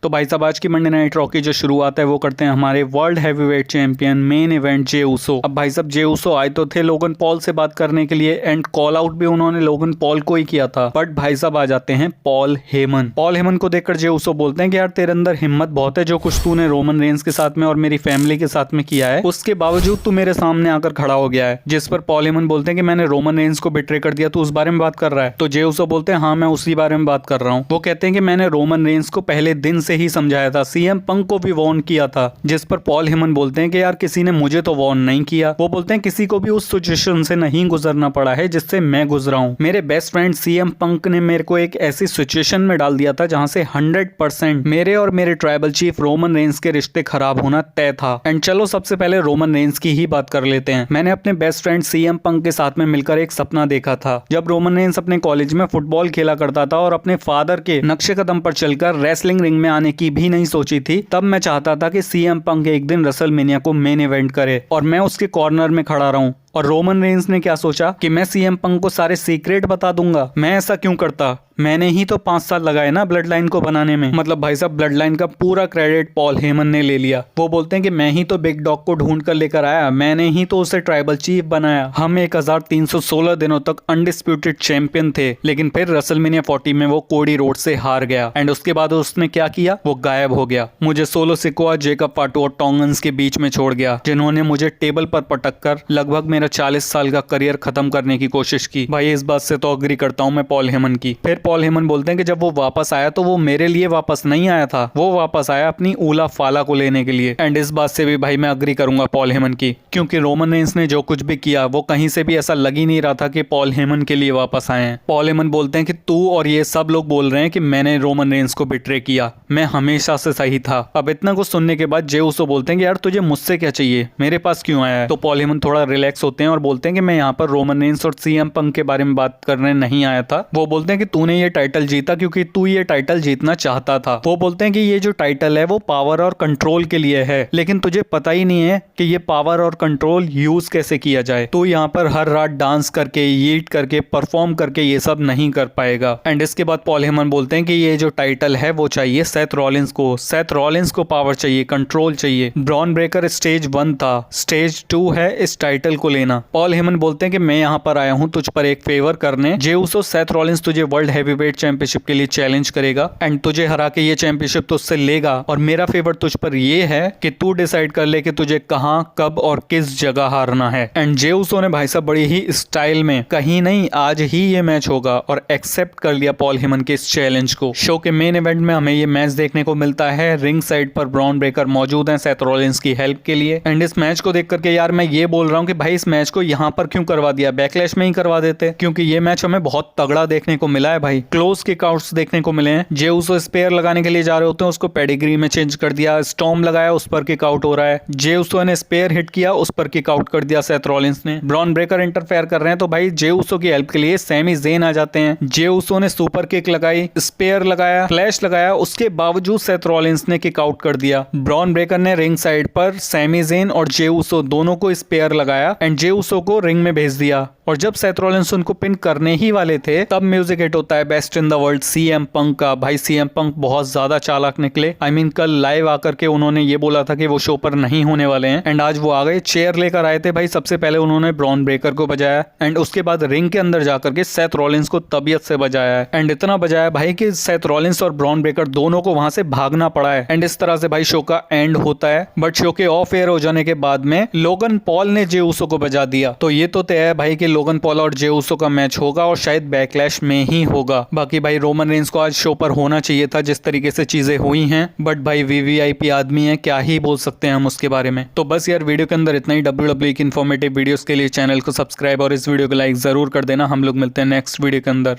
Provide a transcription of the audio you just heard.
तो भाई साहब आज की मंडे नाइट रॉ की जो शुरुआत है वो करते हैं हमारे world heavyweight champion main event Jey Uso. अब भाई साहब जे उसो आए तो थे लोगन पॉल से बात करने के लिए एंड कॉल आउट भी उन्होंने लोगन पॉल को ही किया था, बट भाई साहब आ जाते हैं पॉल हेमन। पॉल हेमन को देखकर जे उसो बोलते हैं कि यार तेरे अंदर हिम्मत बहुत है, जो कुछ तूने रोमन रेंस के साथ में और मेरी फैमिली के साथ में किया है उसके बावजूद तू मेरे सामने आकर खड़ा हो गया है। जिस पर पॉल हेमन बोलते हैं कि मैंने रोमन रेंस को बिट्रे कर दिया, तो उस बारे में बात कर रहा है। तो जे उसो बोलते हैं हाँ मैं उसी बारे में बात कर रहा हूँ। वो कहते हैं कि मैंने रोमन रेंस को पहले दिन से ही समझाया था, सीएम पंक को भी वार्न किया था। जिस पर पॉल हेमन बोलते हैं कि यार किसी ने मुझे तो वार्न नहीं किया। वो बोलते हैं किसी को भी उस सिचुएशन से नहीं गुजरना पड़ा है जिससे मैं गुजरा हूँ। मेरे बेस्ट फ्रेंड सीएम पंक ने मेरे को एक ऐसी सिचुएशन में डाल दिया था जहां से 100% मेरे और मेरे ट्राइबल चीफ रोमन रेंस के रिश्ते खराब होना तय था। एंड चलो सबसे पहले रोमन रेंस की ही बात कर लेते हैं। मैंने अपने बेस्ट फ्रेंड सीएम पंक के साथ में मिलकर एक सपना देखा था। जब रोमन रेंस अपने कॉलेज में फुटबॉल खेला करता था और अपने फादर के नक्शे कदम पर चलकर रेसलिंग रिंग में आने की भी नहीं सोची थी, तब मैं चाहता था कि सीएम पंक एक दिन रेसलमेनिया को मेन इवेंट करे और मैं उसके कॉर्नर में खड़ा रहूं। और रोमन रेंस ने क्या सोचा कि मैं सीएम पंक को सारे सीक्रेट बता दूंगा। मैं ऐसा क्यों करता, मैंने ही तो 5 साल लगाए ना ब्लड लाइन को बनाने में। मतलब भाई साहब ब्लड लाइन का पूरा क्रेडिट पॉल हेमन ने ले लिया। वो बोलते हैं कि मैं ही तो बिग डॉग को ढूंढ कर लेकर आया, मैंने ही तो उसे ट्राइबल चीफ बनाया। हम 1316 दिनों तक अनडिस्प्यूटेड चैंपियन थे, लेकिन फिर रेसलमेनिया 40 में वो कोडी रोड से हार गया। एंड उसके बाद उसने क्या किया, वो गायब हो गया। मुझे सोलो सिकोआ, जेकब फाटू और टोंगन्स के बीच में छोड़ गया, जिन्होंने मुझे टेबल पर पटक कर लगभग मेरा 40 साल का करियर खत्म करने की कोशिश की। भाई इस बात से तो अग्री करता हूं मैं पॉल हेमन की। फिर पॉल हेमन बोलते हैं कि जब वो वापस आया तो वो मेरे लिए वापस नहीं आया था, वो वापस आया अपनी ऊला फाला को लेने के लिए। एंड इस बात से भी भाई मैं अग्री करूंगा पॉल हेमन की, क्योंकि रोमन रेंस ने जो कुछ भी किया वो कहीं से भी ऐसा लग ही नहीं रहा था कि पॉल हेमन के लिए वापस आए हैं। पॉल हेमन बोलते हैं कि तू और ये सब लोग बोल रहे हैं कि मैंने रोमन रेंस को बिट्रे किया, मैं हमेशा से सही था। अब इतना कुछ सुनने के बाद जे उसो बोलते हैं कि यार तुझे मुझसे क्या चाहिए, मेरे पास क्यों आया है। तो पॉल हेमन थोड़ा रिलैक्स होते हैं और बोलते हैं कि मैं यहाँ पर रोमन रेंस और सीएम पंक के बारे में बात करने नहीं आया था। वो बोलते हैं कि तूने ये टाइटल जीता क्योंकि तू ये टाइटल जीतना चाहता था। वो बोलते हैं कि ये जो टाइटल है वो पावर और कंट्रोल के लिए है, लेकिन तुझे पता ही नहीं है कि ये पावर और कंट्रोल यूज कैसे किया जाए। तू यहाँ पर हर रात डांस करके, ईट करके, परफॉर्म करके ये सब नहीं कर पाएगा। एंड इसके बाद पॉल हेमन बोलते हैं कि ये जो टाइटल है वो चाहिए सेथ रॉलिंस को। सेथ रॉलिंस को पावर चाहिए, कंट्रोल चाहिए। ब्रॉन ब्रेकर स्टेज 1 था, स्टेज 2 है इस टाइटल को लेना। पॉल हेमन बोलते हैं कि मैं यहाँ पर आया हूँ तुझ पर एक फेवर करने। जे उसो सेथ रॉलिंस तुझे वर्ल्ड हैवीवेट चैंपियनशिप के लिए चैलेंज करेगा एंड तुझे हरा के ये चैंपियनशिप तुझसे लेगा। और मेरा फेवर तुझ पर ये है कि तू डिसाइड कर ले कि तुझे कहाँ, कब और किस जगह हारना है। एंड जे उसो ने भाई साहब बड़ी ही स्टाइल में, कहीं नहीं आज ही ये मैच होगा, और एक्सेप्ट कर लिया पॉल हेमन के इस चैलेंज को। शो के मेन इवेंट में हमें ये मैच देखने को मिलता है। रिंग साइड पर ब्रॉन ब्रेकर मौजूद है सेथ रॉलिंस की हेल्प के लिए। एंड इस मैच को देख करके यार मैं ये बोल रहा हूँ कि भाई इस मैच को यहाँ पर क्यों करवा दिया, बैकलैश में ही करवा देते, क्योंकि ये मैच हमें बहुत तगड़ा देखने को मिला है भाई। क्लोज किकआउट्स देखने को मिले हैं। जे उसो स्पेयर लगाने के लिए जा रहे होते हैं, उसको पेडिग्री में चेंज कर दिया, स्टॉर्म लगाया, उस पर किक आउट हो रहा है। जे उसो ने स्पेयर हिट किया, उस पर किक आउट कर दिया सेथ रॉलिंस ने। ब्रॉन ब्रेकर इंटरफेयर कर रहे हैं तो भाई जे उसो की हेल्प के लिए सैमी ज़ेन आ जाते हैं। जे उसो ने सुपर किक लगाई, स्पेयर लगाया, फ्लैश लगाया, उसके बावजूद सेथ रॉलिंस ने किक आउट कर दिया। ब्रॉन ब्रेकर ने रिंग साइड पर सैमी ज़ेन और जे उसो दोनों को स्पेयर लगाया एंड जे उसो को रिंग में भेज दिया। और जब सेथ रॉलिंस उनको पिन करने ही वाले थे तब म्यूजिक हिट होता है best in the world CM Punk का। भाई सीएम पंक बहुत ज्यादा चालाक निकले। कल लाइव आकर के उन्होंने ये बोला था कि वो शो पर नहीं होने वाले हैं एंड आज वो आ गए, चेयर लेकर आए थे भाई। सबसे पहले उन्होंने ब्रॉन ब्रेकर को बजाया एंड उसके बाद रिंग के अंदर जाकर के सेथ रॉलिंस को तबीयत से बजाया है। एंड इतना बजाया भाई कि सेथ रॉलिंस और ब्रॉन ब्रेकर दोनों को वहां से भागना पड़ा है। एंड इस तरह से भाई शो का एंड होता है। बट शो के ऑफ एयर हो जाने के बाद में लोगन पॉल ने जे उसो को बजा दिया। तो ये तो तय है भाई कि लोगन पॉल और जे उसो का मैच होगा और शायद बैकलैश में ही होगा। बाकी भाई रोमन रेंस को आज शो पर होना चाहिए था जिस तरीके से चीजें हुई हैं, बट भाई वीवीआईपी आदमी है, क्या ही बोल सकते हैं हम उसके बारे में। तो बस यार वीडियो के अंदर इतना ही। WWE की इन्फॉर्मेटिव वीडियोस के लिए चैनल को सब्सक्राइब और इस वीडियो को लाइक जरूर कर देना। हम लोग मिलते हैं नेक्स्ट वीडियो के अंदर।